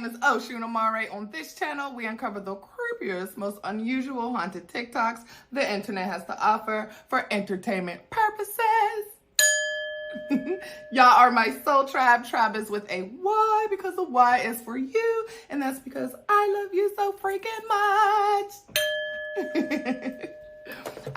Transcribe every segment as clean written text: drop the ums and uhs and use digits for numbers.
name is Oshun. On this channel, we uncover the creepiest, most unusual haunted TikToks the internet has to offer for entertainment purposes. Y'all are my soul tribe. Tribe is with a Y because the Y is for you, and that's because I love you so freaking much.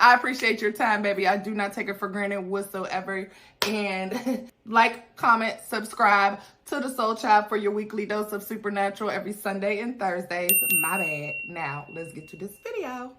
I appreciate your time, baby. I do not take it for granted whatsoever. And like, comment, subscribe to the Soul Tribe for your weekly dose of supernatural every Sunday and Thursdays. My bad. Now, let's get to this video.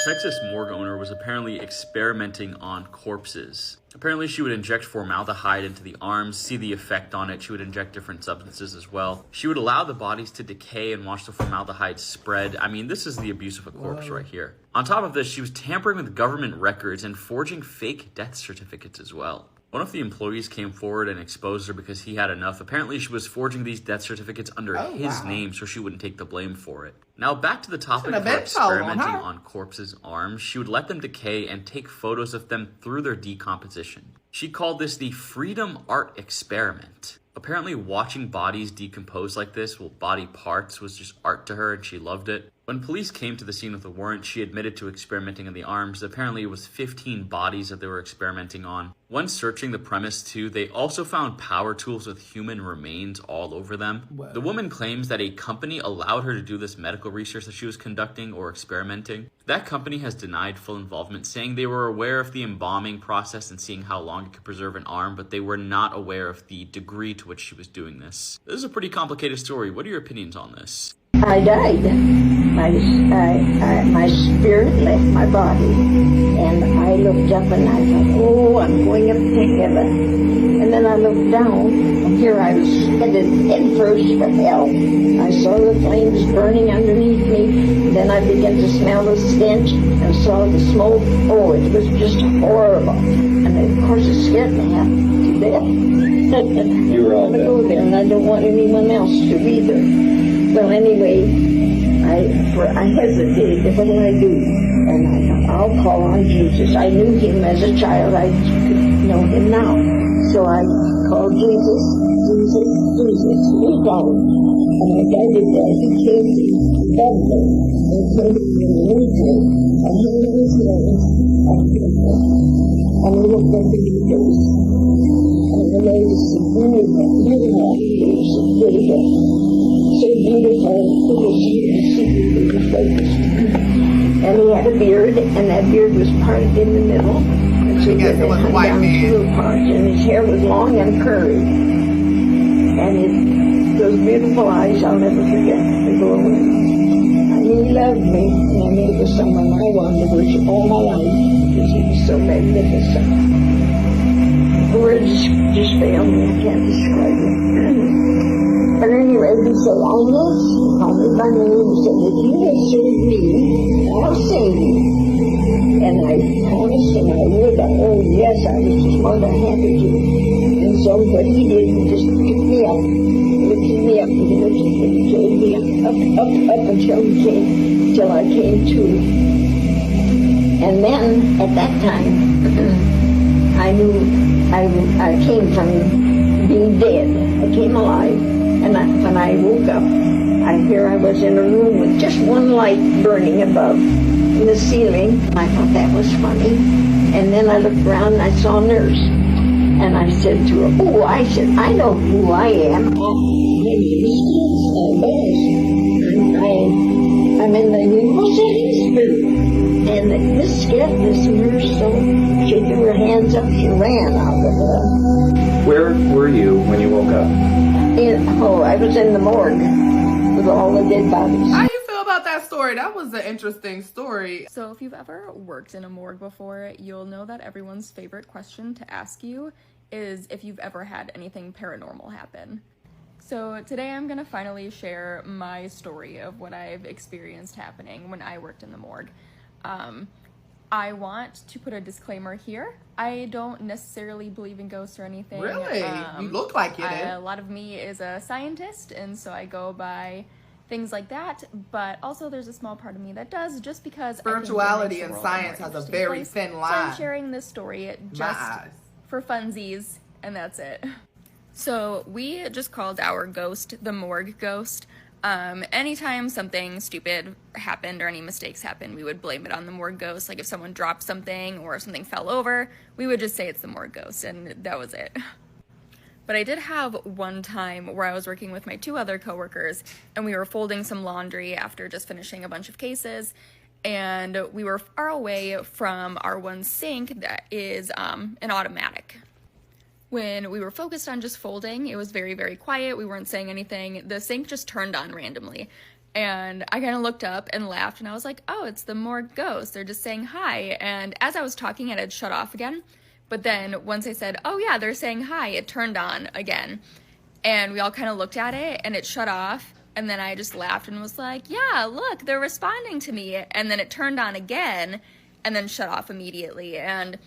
Texas morgue owner was apparently experimenting on corpses. Apparently she would inject formaldehyde into the arms, see the effect on it. She would inject different substances as well. She would allow the bodies to decay and watch the formaldehyde spread. I mean, this is the abuse of a corpse right here. On top of this, she was tampering with government records and forging fake death certificates as well. One of the employees came forward and exposed her because he had enough. Apparently, she was forging these death certificates under his name so she wouldn't take the blame for it. Now, back to the topic of her experimenting on corpses' arms. She would let them decay and take photos of them through their decomposition. She called this the Freedom Art Experiment. Apparently, watching bodies decompose like this, well, body parts, was just art to her and she loved it. When police came to the scene with a warrant, she admitted to experimenting on the arms. Apparently, it was 15 bodies that they were experimenting on. When searching the premise too, they also found power tools with human remains all over them. Whoa. The woman claims that a company allowed her to do this medical research that she was conducting or experimenting. That company has denied full involvement, saying they were aware of the embalming process and seeing how long it could preserve an arm, but they were not aware of the degree to which she was doing this. This is a pretty complicated story. What are your opinions on this? I died. My spirit left my body, and I looked up and I thought, oh, I'm going up to heaven. And then I looked down, and here I was headed first for hell. I saw the flames burning underneath me. Then I began to smell the stench and saw the smoke. Oh, it was just horrible. And of course, it scared me half to death. You were all to go there, and I don't want anyone else to either. Well, anyway, I hesitated. What do I do? And I thought, I'll call on Jesus. I knew him as a child. I could know him now. So I called Jesus. Jesus, Jesus, please God. And I guided there. He came to bed there. And came to me and he was his name. And he looked at the windows. And the lady said, beautiful, beautiful. So beautiful, and he had a beard, and that beard was parted in the middle, and so it hung down two parts, and his hair was long and curly, and those beautiful eyes I'll never forget. They go away. And he loved me, and he was someone I wanted to worship all my life because he was so magnificent. The words just fail me. I can't describe it. But anyway, he said, I know you, called me by name. He said, if you will serve me, I'll save you. And I promised him I would. Oh, yes, I was just more than happy to. And so what he did, he just picked me up, lifted me up, and he carried me up until I came to. And then, at that time, I knew I came from being dead. I came alive. And when I woke up, I was in a room with just one light burning above in the ceiling. I thought that was funny. And then I looked around and I saw a nurse. And I said to her, I know who I am. I'm in the University Spirit. And this scared this nurse, so she threw her hands up, she ran out of there. Where were you when you woke up? I was in the morgue with all the dead bodies. How you feel about that story? That was an interesting story. So if you've ever worked in a morgue before, you'll know that everyone's favorite question to ask you is if you've ever had anything paranormal happen. So today I'm gonna finally share my story of what I've experienced happening when I worked in the morgue. I want to put a disclaimer here. I don't necessarily believe in ghosts or anything. Really? You look like you do. A lot of me is a scientist, and so I go by things like that, but also there's a small part of me that does, just because spirituality and science has a very thin line. So I'm sharing this story just for funsies, and that's it. So we just called our ghost the morgue ghost. Anytime something stupid happened or any mistakes happened, we would blame it on the morgue ghost. Like if someone dropped something or something fell over, we would just say it's the morgue ghost, and that was it. But I did have one time where I was working with my 2 other coworkers, and we were folding some laundry after just finishing a bunch of cases, and we were far away from our one sink that is an automatic. When we were focused on just folding, it was very, very quiet. We weren't saying anything. The sink just turned on randomly. And I kind of looked up and laughed, and I was like, oh, it's the morgue ghost. They're just saying hi. And as I was talking, it had shut off again. But then once I said, oh yeah, they're saying hi, it turned on again. And we all kind of looked at it, and it shut off. And then I just laughed and was like, yeah, look, they're responding to me. And then it turned on again, and then shut off immediately. And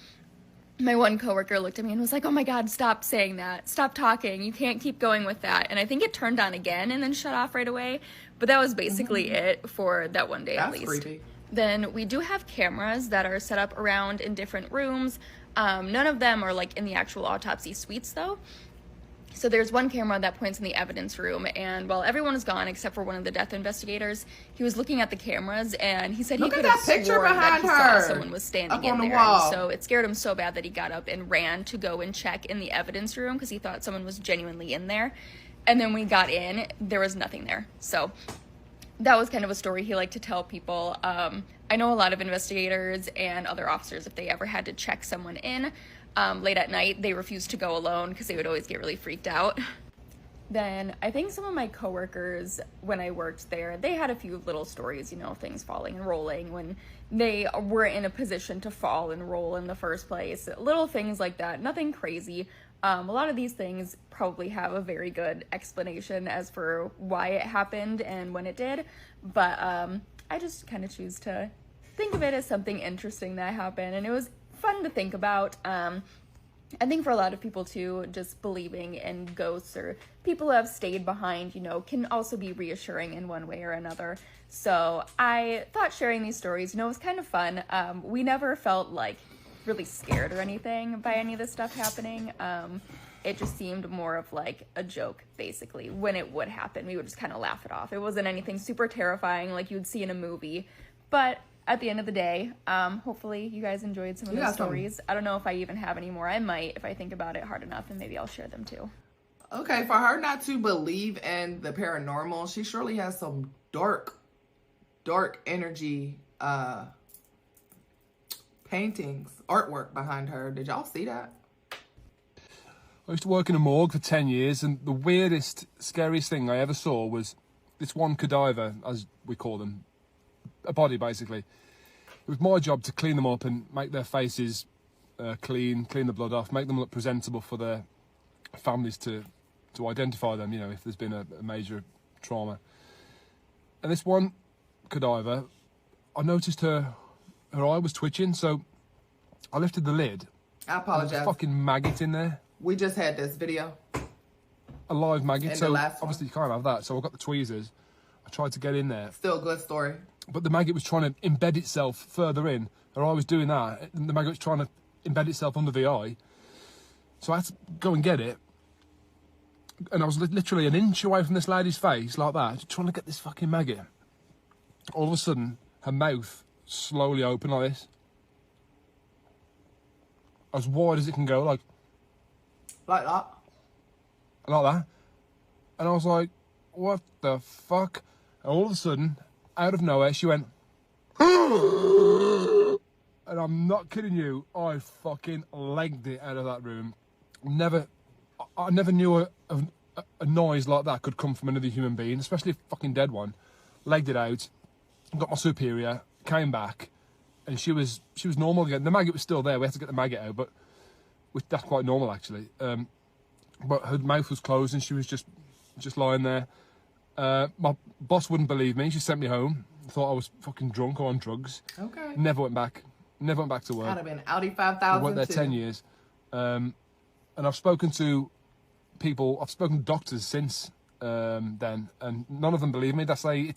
my one coworker looked at me and was like, oh my God, stop saying that. Stop talking. You can't keep going with that. And I think it turned on again and then shut off right away. But that was basically it for that one day. That's at least. Creepy. Then we do have cameras that are set up around in different rooms. None of them are like in the actual autopsy suites though. So there's one camera that points in the evidence room, and while everyone is gone except for one of the death investigators, he was looking at the cameras, and he said he could have sworn that he saw someone was standing in there. And so it scared him so bad that he got up and ran to go and check in the evidence room because he thought someone was genuinely in there. And then when we got in, there was nothing there. So that was kind of a story he liked to tell people. I know a lot of investigators and other officers, if they ever had to check someone in late at night, they refused to go alone because they would always get really freaked out. Then I think some of my coworkers, when I worked there, they had a few little stories, you know, things falling and rolling when they were in a position to fall and roll in the first place. Little things like that, nothing crazy. A lot of these things probably have a very good explanation as for why it happened and when it did, but I just kind of choose to think of it as something interesting that happened, and it was fun to think about. I think for a lot of people too, just believing in ghosts or people who have stayed behind, you know, can also be reassuring in one way or another. So I thought sharing these stories, you know, was kind of fun. We never felt like really scared or anything by any of this stuff happening. It just seemed more of like a joke, basically. When it would happen, we would just kind of laugh it off. It wasn't anything super terrifying like you'd see in a movie, but at the end of the day, hopefully you guys enjoyed some of those stories. I don't know if I even have any more. I might if I think about it hard enough, and maybe I'll share them too. Okay, for her not to believe in the paranormal, she surely has some dark energy paintings, artwork behind her. Did y'all see that? I used to work in a morgue for 10 years, and the weirdest, scariest thing I ever saw was this one cadaver, as we call them, a body basically. It was my job to clean them up and make their faces clean the blood off, make them look presentable for their families to identify them, you know, if there's been a major trauma. And this one cadaver, I noticed her eye was twitching, so I lifted the lid. I apologize. There's a fucking maggot in there. We just had this video. A live maggot, and so obviously you can't have that. So I got the tweezers. I tried to get in there. Still a good story. But the maggot was trying to embed itself further in. Her eye was doing that. And the maggot was trying to embed itself under the eye. So I had to go and get it. And I was literally an inch away from this lady's face, like that, just trying to get this fucking maggot. All of a sudden, her mouth slowly opened like this. As wide as it can go, like that. Like that. And I was like, what the fuck? And all of a sudden, out of nowhere, she went, and I'm not kidding you, I fucking legged it out of that room. I never knew a noise like that could come from another human being, especially a fucking dead one. Legged it out, got my superior, came back, and she was normal again. The maggot was still there. We had to get the maggot out, but that's quite normal actually. But her mouth was closed and she was just lying there. My boss wouldn't believe me. She sent me home. Thought I was fucking drunk or on drugs. Okay. Never went back to work. I'd have been Audi 5000. I worked there 10 years. And I've spoken to people, I've spoken to doctors since then, and none of them believe me. They say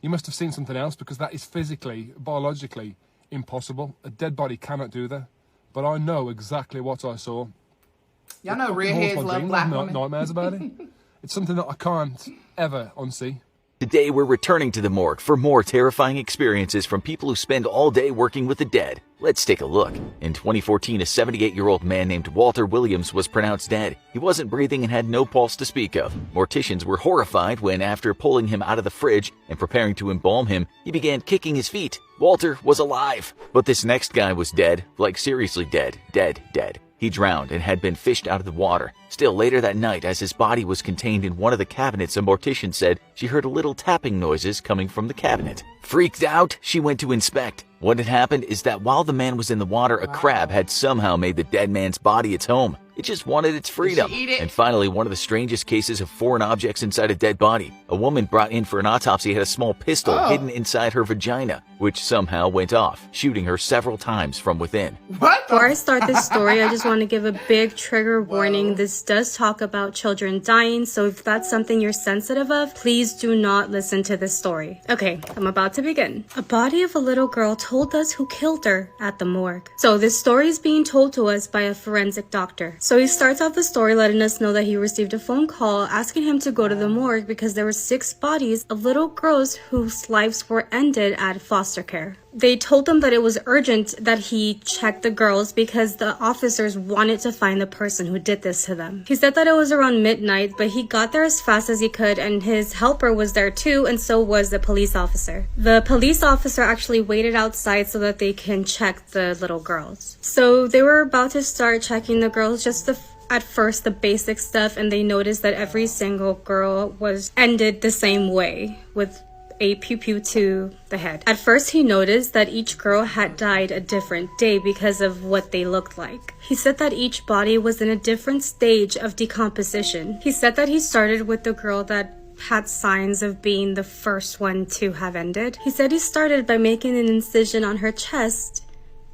you must have seen something else, because that is physically, biologically impossible. A dead body cannot do that. But I know exactly what I saw. Y'all know It fucking redheads haunts my love dreams. black I have women. nightmares about it. It's something that I can't ever unsee. Today we're returning to the morgue for more terrifying experiences from people who spend all day working with the dead. Let's take a look. In 2014, a 78-year-old man named Walter Williams was pronounced dead. He wasn't breathing and had no pulse to speak of. Morticians were horrified when, after pulling him out of the fridge and preparing to embalm him, he began kicking his feet. Walter was alive. But this next guy was dead, like seriously dead, dead. He drowned and had been fished out of the water. Still, later that night, as his body was contained in one of the cabinets, a mortician said she heard little tapping noises coming from the cabinet. Freaked out, she went to inspect. What had happened is that while the man was in the water, a crab had somehow made the dead man's body its home. It just wanted its freedom. Did she eat it? And finally, one of the strangest cases of foreign objects inside a dead body. A woman brought in for an autopsy had a small pistol hidden inside her vagina, which somehow went off, shooting her several times from within. What the Before I start this story, I just want to give a big trigger warning. This does talk about children dying, so if that's something you're sensitive of, please do not listen to this story. Okay, I'm about to begin. A body of a little girl told us who killed her at the morgue. So this story is being told to us by a forensic doctor. So he starts off the story letting us know that he received a phone call asking him to go to the morgue because there were 6 bodies of little girls whose lives were ended at foster care. They told him that it was urgent that he check the girls because the officers wanted to find the person who did this to them. He said that it was around midnight, but he got there as fast as he could, and his helper was there too, and so was the police officer. The police officer actually waited outside so that they can check the little girls. So they were about to start checking the girls, just at first the basic stuff, and they noticed that every single girl was ended the same way, with a pew-pew to the head. At first he noticed that each girl had died a different day because of what they looked like. He said that each body was in a different stage of decomposition. He said that he started with the girl that had signs of being the first one to have ended. He said he started by making an incision on her chest,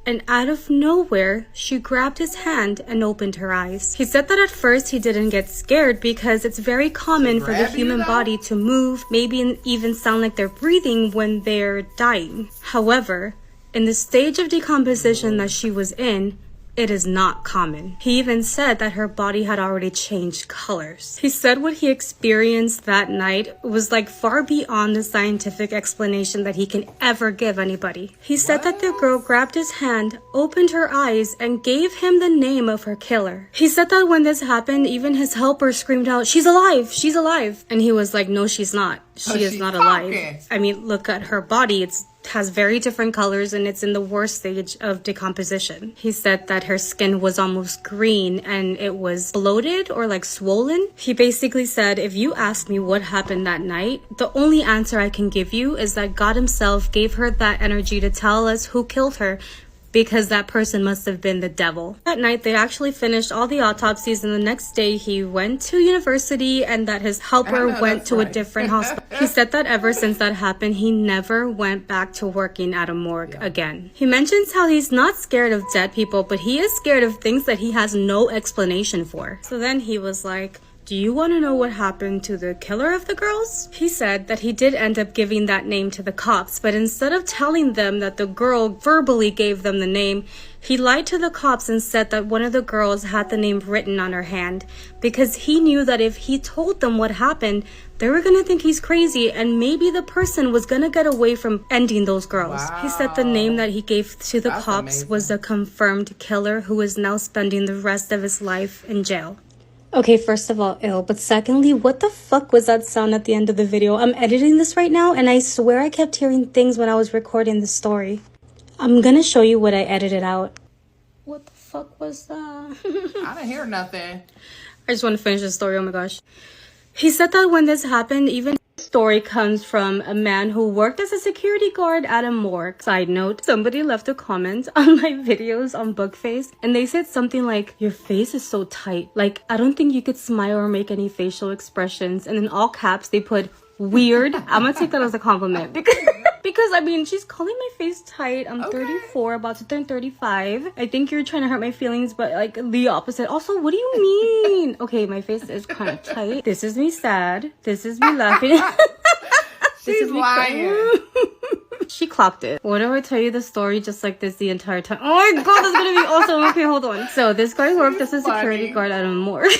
and out of nowhere, she grabbed his hand and opened her eyes. He said that at first he didn't get scared because it's very common for the human body to move, maybe even sound like they're breathing when they're dying. However, in the stage of decomposition that she was in, it is not common. He even said that her body had already changed colors. He said what he experienced that night was like far beyond the scientific explanation that he can ever give anybody. He said that the girl grabbed his hand, opened her eyes, and gave him the name of her killer. He said that when this happened, even his helper screamed out, "She's alive! She's alive!" And he was like, "No, she's not. She is not alive." I mean, look at her body. It has very different colors and it's in the worst stage of decomposition. He said that her skin was almost green and it was bloated or like swollen. He basically said, if you ask me what happened that night, the only answer I can give you is that God himself gave her that energy to tell us who killed her, because that person must have been the devil. That night, they actually finished all the autopsies, and the next day he went to university and that his helper went to a different hospital. He said that ever since that happened, he never went back to working at a morgue again. He mentions how he's not scared of dead people, but he is scared of things that he has no explanation for. So then he was like, "Do you want to know what happened to the killer of the girls?" He said that he did end up giving that name to the cops, but instead of telling them that the girl verbally gave them the name, he lied to the cops and said that one of the girls had the name written on her hand, because he knew that if he told them what happened, they were gonna think he's crazy and maybe the person was gonna get away from ending those girls. Wow. He said the name that he gave to the cops was a confirmed killer who is now spending the rest of his life in jail. Okay, first of all, ill, but secondly, what the fuck was that sound at the end of the video? I'm editing this right now, and I swear I kept hearing things when I was recording the story. I'm gonna show you what I edited out. What the fuck was that? I didn't hear nothing. I just want to finish the story, oh my gosh. He said that when this happened, even story comes from a man who worked as a security guard at a morgue. Side note, somebody left a comment on my videos on Bookface and they said something like, "Your face is so tight. Like, I don't think you could smile or make any facial expressions." And in all caps, they put weird. I'm gonna take that as a compliment because I mean, she's calling my face tight. I'm 34, about to turn 35. I think you're trying to hurt my feelings, but like the opposite. Also, what do you mean? Okay, my face is kind of tight. This is me sad. This is me laughing. She's lying. She clocked it. What if I tell you the story just like this the entire time? Oh my god, that's gonna be awesome. Okay, hold on. So this guy worked as a security guard at a morgue.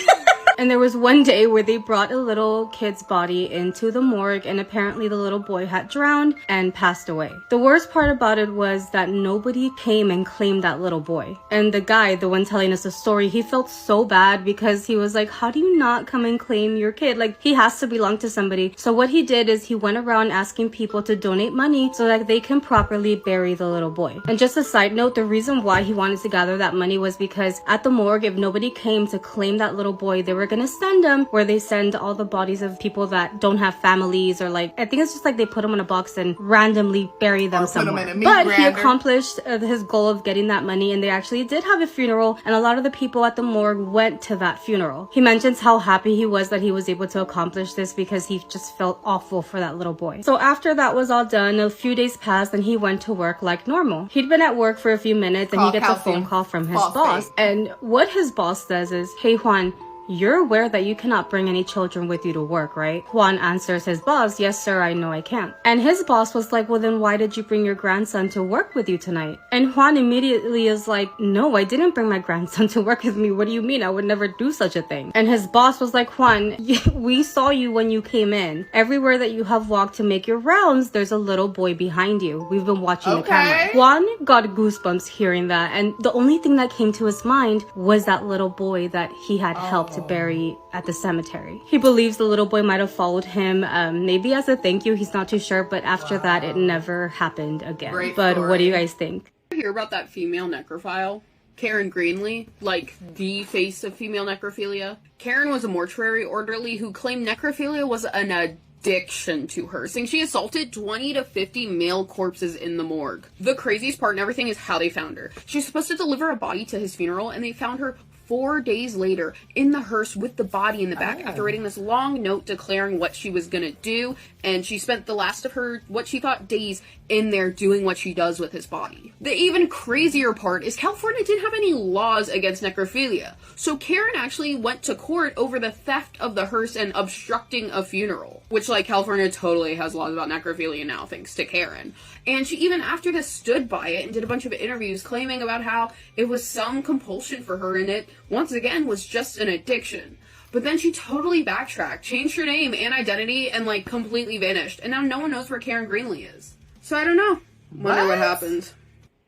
And there was one day where they brought a little kid's body into the morgue, and apparently the little boy had drowned and passed away. The worst part about it was that nobody came and claimed that little boy. And the guy, the one telling us the story, he felt so bad because he was like, how do you not come and claim your kid? Like, he has to belong to somebody. So what he did is he went around asking people to donate money so that they can properly bury the little boy. And just a side note, the reason why he wanted to gather that money was because at the morgue, if nobody came to claim that little boy, they were gonna send them where they send all the bodies of people that don't have families, or like, I think it's just like they put them in a box and randomly bury them somewhere. But he accomplished his goal of getting that money, and they actually did have a funeral, and a lot of the people at the morgue went to that funeral. He mentions how happy he was that he was able to accomplish this because he just felt awful for that little boy. So after that was all done, a few days passed and he went to work like normal. He'd been at work for a few minutes and he gets a phone call from his boss. And what his boss says is, hey Juan, you're aware that you cannot bring any children with you to work, right? Juan answers his boss, yes sir, I know I can't. And his boss was like, well then why did you bring your grandson to work with you tonight? And Juan immediately is like, no, I didn't bring my grandson to work with me. What do you mean? I would never do such a thing. And his boss was like, Juan, we saw you when you came in. Everywhere that you have walked to make your rounds, there's a little boy behind you. We've been watching the camera. Juan got goosebumps hearing that, and the only thing that came to his mind was that little boy that he had helped to bury at the cemetery. He believes the little boy might have followed him, maybe as a thank you, he's not too sure, but after that it never happened again. But what do you guys think? I hear about that female necrophile, Karen Greenlee, like the face of female necrophilia. Karen was a mortuary orderly who claimed necrophilia was an addiction to her, saying she assaulted 20 to 50 male corpses in the morgue. The craziest part and everything is how they found her. She was supposed to deliver a body to his funeral, and they found her 4 days later in the hearse with the body in the back after writing this long note declaring what she was gonna do, and she spent the last of her, what she thought, days in there doing what she does with his body. The even crazier part is California didn't have any laws against necrophilia, so Karen actually went to court over the theft of the hearse and obstructing a funeral, which, like, California totally has laws about necrophilia now thanks to Karen. And she even after this stood by it and did a bunch of interviews claiming about how it was some compulsion for her, and it once again was just an addiction. But then she totally backtracked, changed her name and identity, and like completely vanished. And now no one knows where Karen Greenlee is. So I don't know. Wonder what happened.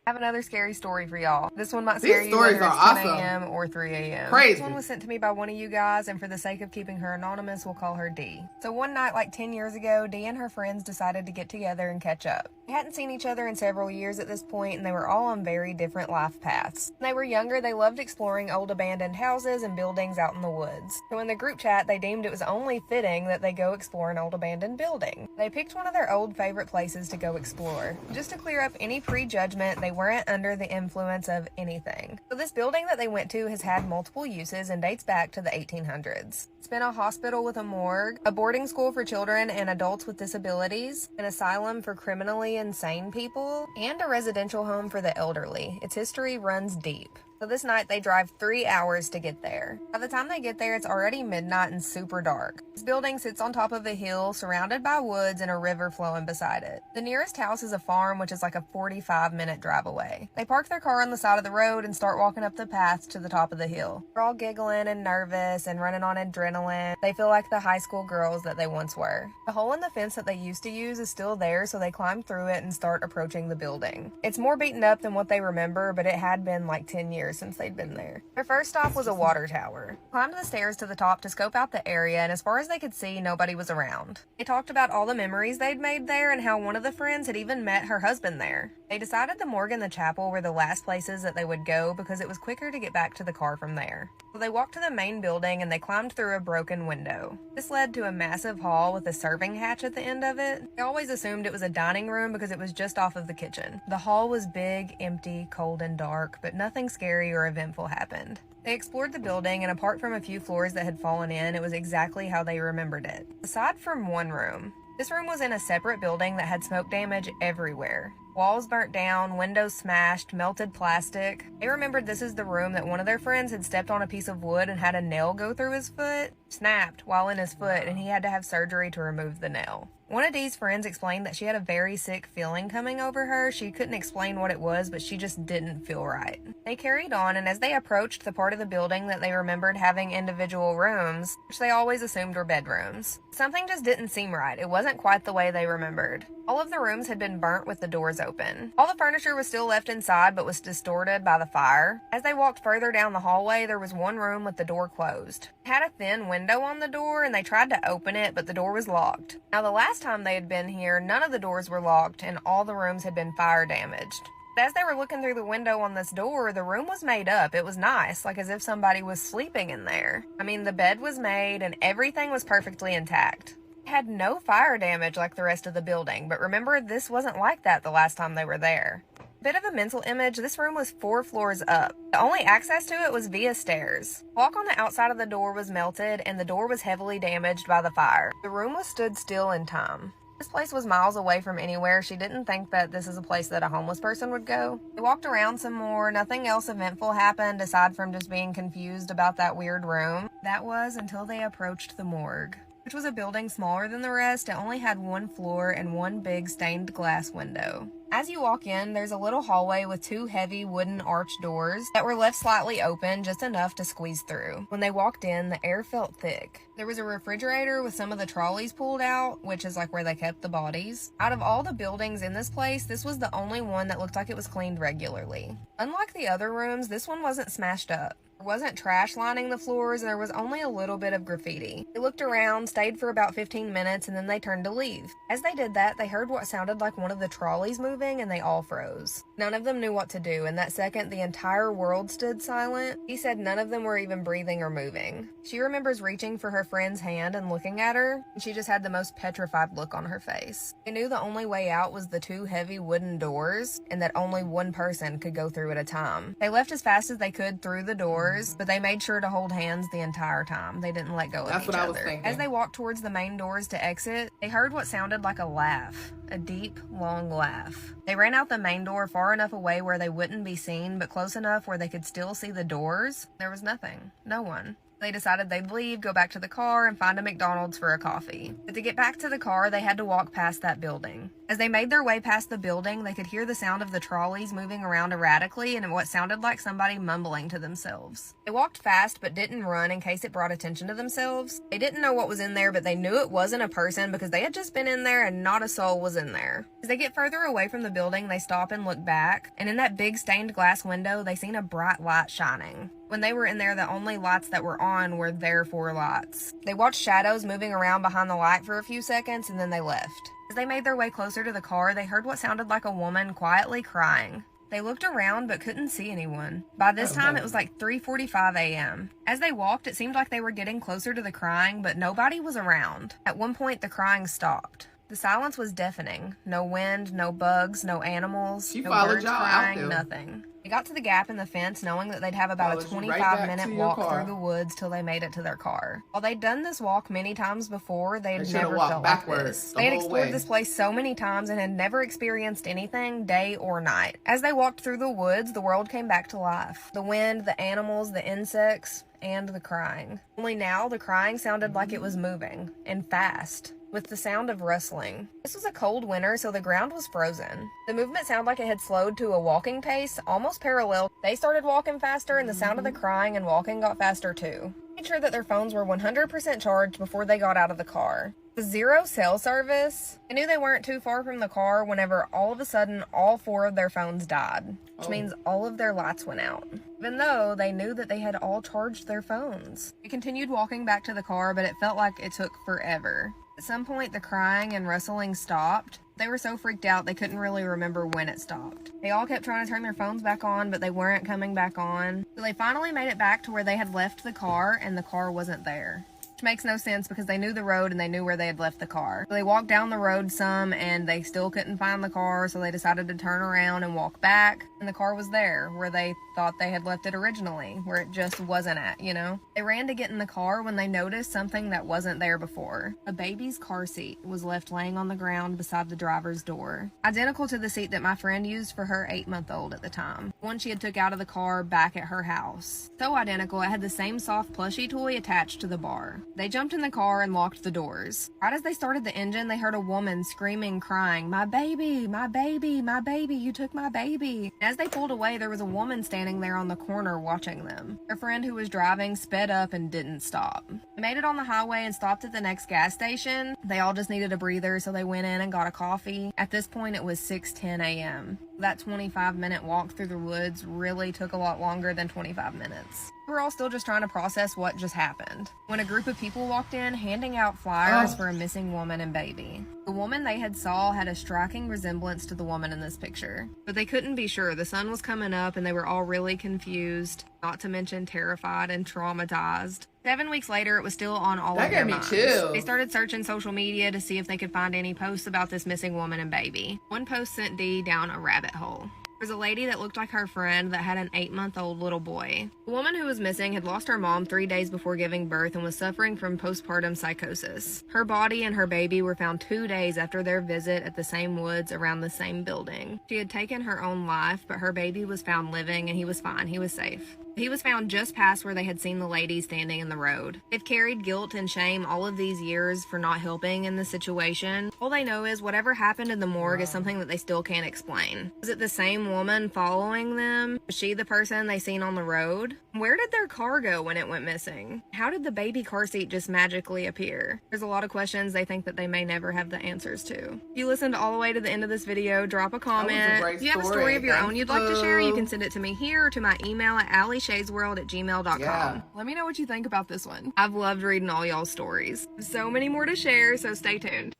I have another scary story for y'all. This one might scare you whether it's 10 a.m. or 3 a.m. Crazy. This one was sent to me by one of you guys, and for the sake of keeping her anonymous, we'll call her D. So one night, like 10 years ago, D and her friends decided to get together and catch up. They hadn't seen each other in several years at this point, and they were all on very different life paths. When they were younger, they loved exploring old abandoned houses and buildings out in the woods. So in the group chat, they deemed it was only fitting that they go explore an old abandoned building. They picked one of their old favorite places to go explore. Just to clear up any prejudgment, they weren't under the influence of anything. So this building that they went to has had multiple uses and dates back to the 1800s. It's been a hospital with a morgue, a boarding school for children and adults with disabilities, an asylum for criminally insane people, and a residential home for the elderly. Its history runs deep. So this night they drive 3 hours to get there. By the time they get there, it's already midnight and super dark. This building sits on top of a hill surrounded by woods and a river flowing beside it. The nearest house is a farm, which is like a 45-minute drive away. They park their car on the side of the road and start walking up the path to the top of the hill. They're all giggling and nervous and running on adrenaline. They feel like the high school girls that they once were. The hole in the fence that they used to use is still there, so they climb through it and start approaching the building. It's more beaten up than what they remember, but it had been like 10 years since they'd been there. Their first stop was a water tower. They climbed the stairs to the top to scope out the area, and as far as they could see, nobody was around. They talked about all the memories they'd made there and how one of the friends had even met her husband there. They decided the morgue and the chapel were the last places that they would go because it was quicker to get back to the car from there. So they walked to the main building and they climbed through a broken window. This led to a massive hall with a serving hatch at the end of it. They always assumed it was a dining room because it was just off of the kitchen. The hall was big, empty, cold, and dark, but nothing scary or eventful happened. They explored the building, and apart from a few floors that had fallen in, it was exactly how they remembered it. Aside from one room. This room was in a separate building that had smoke damage everywhere. Walls burnt down, windows smashed, melted plastic. They remembered this is the room that one of their friends had stepped on a piece of wood and had a nail go through his foot, snapped while in his foot, and he had to have surgery to remove the nail. One of Dee's friends explained that she had a very sick feeling coming over her. She couldn't explain what it was, but she just didn't feel right. They carried on, and as they approached the part of the building that they remembered having individual rooms, which they always assumed were bedrooms, something just didn't seem right. It wasn't quite the way they remembered. All of the rooms had been burnt with the doors open. All the furniture was still left inside, but was distorted by the fire. As they walked further down the hallway, there was one room with the door closed. It had a thin window on the door, and they tried to open it, but the door was locked. Now, the last time they had been here, none of the doors were locked, and all the rooms had been fire damaged. But as they were looking through the window on this door, the room was made up. It was nice, like as if somebody was sleeping in there. I mean, the bed was made, and everything was perfectly intact. Had no fire damage like the rest of the building, but remember, this wasn't like that the last time they were there. Bit of a mental image, this room was 4 floors up. The only access to it was via stairs. Walk on the outside of the door was melted, and the door was heavily damaged by the fire. The room was stood still in time. This place was miles away from anywhere. She didn't think that this is a place that a homeless person would go. They walked around some more. Nothing else eventful happened aside from just being confused about that weird room. That was until they approached the morgue, which was a building smaller than the rest. It only had 1 floor and 1 big stained glass window. As you walk in, there's a little hallway with 2 heavy wooden arched doors that were left slightly open, just enough to squeeze through. When they walked in, the air felt thick. There was a refrigerator with some of the trolleys pulled out, which is like where they kept the bodies. Out of all the buildings in this place, this was the only one that looked like it was cleaned regularly. Unlike the other rooms, this one wasn't smashed up. There wasn't trash lining the floors, and there was only a little bit of graffiti. They looked around, stayed for about 15 minutes, and then they turned to leave. As they did that, they heard what sounded like one of the trolleys moving, and they all froze. None of them knew what to do. In that second, the entire world stood silent. He said none of them were even breathing or moving. She remembers reaching for her friend's hand and looking at her, and she just had the most petrified look on her face. They knew the only way out was the 2 heavy wooden doors, and that only one person could go through at a time. They left as fast as they could through the doors, but they made sure to hold hands the entire time. They didn't let go of each other. As they walked towards the main doors to exit, they heard what sounded like a laugh. A deep, long laugh. They ran out the main door far enough away where they wouldn't be seen, but close enough where they could still see the doors. There was nothing. No one. They decided they'd leave, go back to the car, and find a McDonald's for a coffee. But to get back to the car, they had to walk past that building. As they made their way past the building, they could hear the sound of the trolleys moving around erratically and what sounded like somebody mumbling to themselves. They walked fast but didn't run in case it brought attention to themselves. They didn't know what was in there, but they knew it wasn't a person because they had just been in there and not a soul was in there. As they get further away from the building, they stop and look back, and in that big stained glass window, they seen a bright light shining. When they were in there, the only lights that were on were their 4 lights. They watched shadows moving around behind the light for a few seconds, and then they left. As they made their way closer to the car, they heard what sounded like a woman quietly crying. They looked around but couldn't see anyone. By this time, it was like 3:45 a.m. As they walked, it seemed like they were getting closer to the crying, but nobody was around. At one point, the crying stopped. The silence was deafening. No wind, no bugs, no animals, no birds crying, nothing. They got to the gap in the fence knowing that they'd have about a 25-minute walk through the woods till they made it to their car. While they'd done this walk many times before, they had never felt like this. They had explored this place so many times and had never experienced anything, day or night. As they walked through the woods, the world came back to life. The wind, the animals, the insects, and the crying. Only now, the crying sounded like it was moving, and fast, with the sound of rustling. This was a cold winter, so the ground was frozen. The movement sounded like it had slowed to a walking pace, almost parallel. They started walking faster, and the sound of the crying and walking got faster too. They made sure that their phones were 100% charged before they got out of the car. The 0 cell service. They knew they weren't too far from the car whenever all of a sudden all 4 of their phones died, which means all of their lights went out, even though they knew that they had all charged their phones. They continued walking back to the car, but it felt like it took forever. At some point, the crying and rustling stopped. They were so freaked out they couldn't really remember when it stopped. They all kept trying to turn their phones back on, but they weren't coming back on. So they finally made it back to where they had left the car, and the car wasn't there. Which makes no sense because they knew the road and they knew where they had left the car. So they walked down the road some and they still couldn't find the car, so they decided to turn around and walk back, and the car was there where they thought they had left it originally, where it just wasn't at, you know? They ran to get in the car when they noticed something that wasn't there before. A baby's car seat was left laying on the ground beside the driver's door, identical to the seat that my friend used for her 8-month-old at the time, one she had took out of the car back at her house. So identical, it had the same soft plushy toy attached to the bar. They jumped in the car and locked the doors. Right as they started the engine, they heard a woman screaming, crying, "My baby, my baby, my baby, you took my baby." And as they pulled away, there was a woman standing there on the corner watching them. Their friend who was driving sped up and didn't stop. They made it on the highway and stopped at the next gas station. They all just needed a breather, so they went in and got a coffee. At this point, it was 6:10 a.m. That 25-minute walk through the woods really took a lot longer than 25 minutes. We were all still just trying to process what just happened when a group of people walked in handing out flyers for a missing woman and baby. The woman they had saw had a striking resemblance to the woman in this picture, but they couldn't be sure. The sun was coming up and they were all really confused, not to mention terrified and traumatized. 7 weeks later, it was still on all of their minds. They started searching social media to see if they could find any posts about this missing woman and baby. One post sent Dee down a rabbit hole. There was a lady that looked like her friend that had an 8-month-old little boy. The woman who was missing had lost her mom 3 days before giving birth and was suffering from postpartum psychosis. Her body and her baby were found 2 days after their visit at the same woods around the same building. She had taken her own life, but her baby was found living and he was fine. He was safe. He was found just past where they had seen the lady standing in the road. They've carried guilt and shame all of these years for not helping in the situation. All they know is whatever happened in the morgue is something that they still can't explain. Was it the same woman following them? Was she the person they seen on the road? Where did their car go when it went missing? How did the baby car seat just magically appear? There's a lot of questions they think that they may never have the answers to. If you listened all the way to the end of this video, drop a comment. If you have a story of your own you'd like to share, you can send it to me here or to my email at alleyshadesworld@gmail.com. Yeah. Let me know what you think about this one. I've loved reading all y'all's stories. So many more to share, so stay tuned.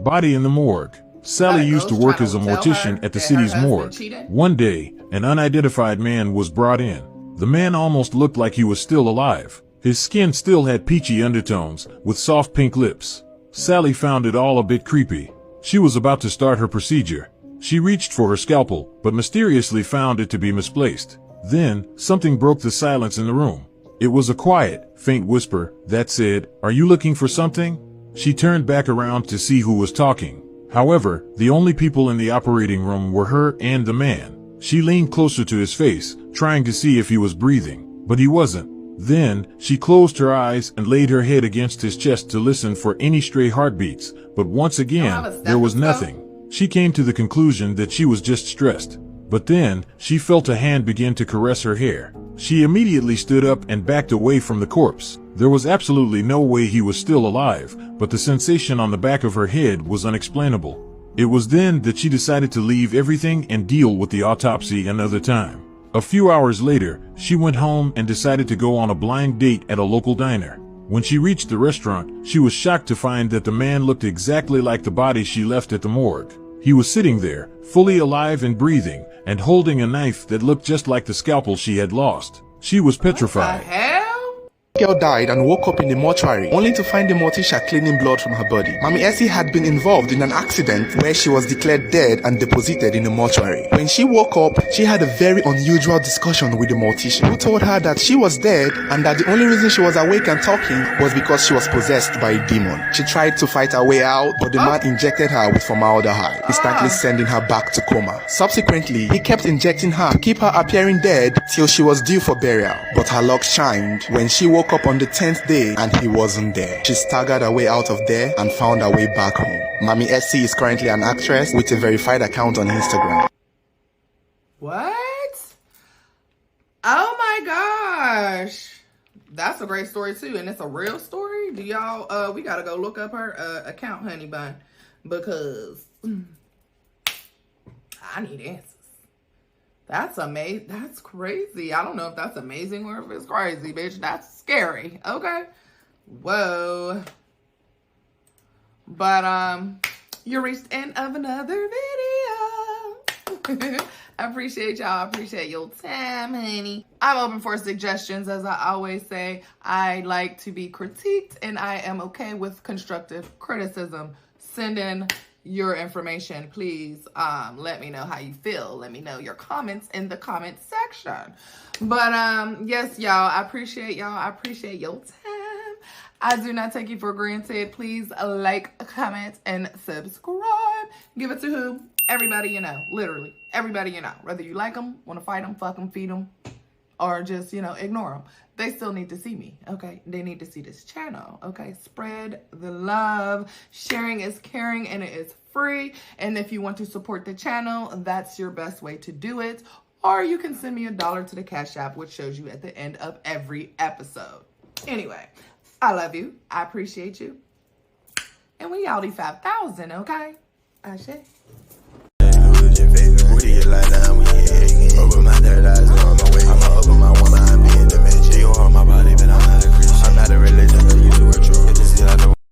Body in the morgue. Sally used to work as a mortician at the city's morgue. One day, an unidentified man was brought in. The man almost looked like he was still alive. His skin still had peachy undertones, with soft pink lips. Sally found it all a bit creepy. She was about to start her procedure. She reached for her scalpel, but mysteriously found it to be misplaced. Then, something broke the silence in the room. It was a quiet, faint whisper that said, "Are you looking for something?" She turned back around to see who was talking. However, the only people in the operating room were her and the man. She leaned closer to his face, trying to see if he was breathing, but he wasn't. Then, she closed her eyes and laid her head against his chest to listen for any stray heartbeats, but once again, there was nothing. She came to the conclusion that she was just stressed. But then, she felt a hand begin to caress her hair. She immediately stood up and backed away from the corpse. There was absolutely no way he was still alive, but the sensation on the back of her head was unexplainable. It was then that she decided to leave everything and deal with the autopsy another time. A few hours later, she went home and decided to go on a blind date at a local diner. When she reached the restaurant, she was shocked to find that the man looked exactly like the body she left at the morgue. He was sitting there, fully alive and breathing, and holding a knife that looked just like the scalpel she had lost. She was petrified. What the hell? Girl died and woke up in the mortuary only to find the mortician cleaning blood from her body. Mommy Essie had been involved in an accident where she was declared dead and deposited in the mortuary. When she woke up, she had a very unusual discussion with the mortician, who told her that she was dead and that the only reason she was awake and talking was because she was possessed by a demon. She tried to fight her way out, but the man injected her with formaldehyde, instantly sending her back to coma. Subsequently, he kept injecting her to keep her appearing dead till she was due for burial. But her luck shined when she woke up on the 10th day and he wasn't there. She staggered her way out of there and found her way back home. Mommy Essie is currently an actress with a verified account on Instagram. What? Oh my gosh. That's a great story too, and it's a real story. Do y'all, we gotta go look up her account, honey bun, because I need answers. That's amazing. That's crazy. I don't know if that's amazing or if it's crazy, bitch. That's scary. Okay. Whoa. But, you reached the end of another video. I appreciate y'all. I appreciate your time, honey. I'm open for suggestions. As I always say, I like to be critiqued and I am okay with constructive criticism. Send in your information, please. Let me know how you feel. Let me know your comments in the comment section. But yes, y'all, I appreciate y'all. I appreciate your time. I do not take you for granted. Please like, comment, and subscribe. Give it to who? Everybody you know. Literally. Everybody you know. Whether you like them, want to fight them, fuck them, feed them, or just, you know, ignore them. They still need to see me, okay? They need to see this channel, okay? Spread the love. Sharing is caring and it is free. And if you want to support the channel, that's your best way to do it. Or you can send me $1 to the Cash App, which shows you at the end of every episode. Anyway, I love you. I appreciate you. And we outie 5,000, okay? Ashe. Open my third eyes.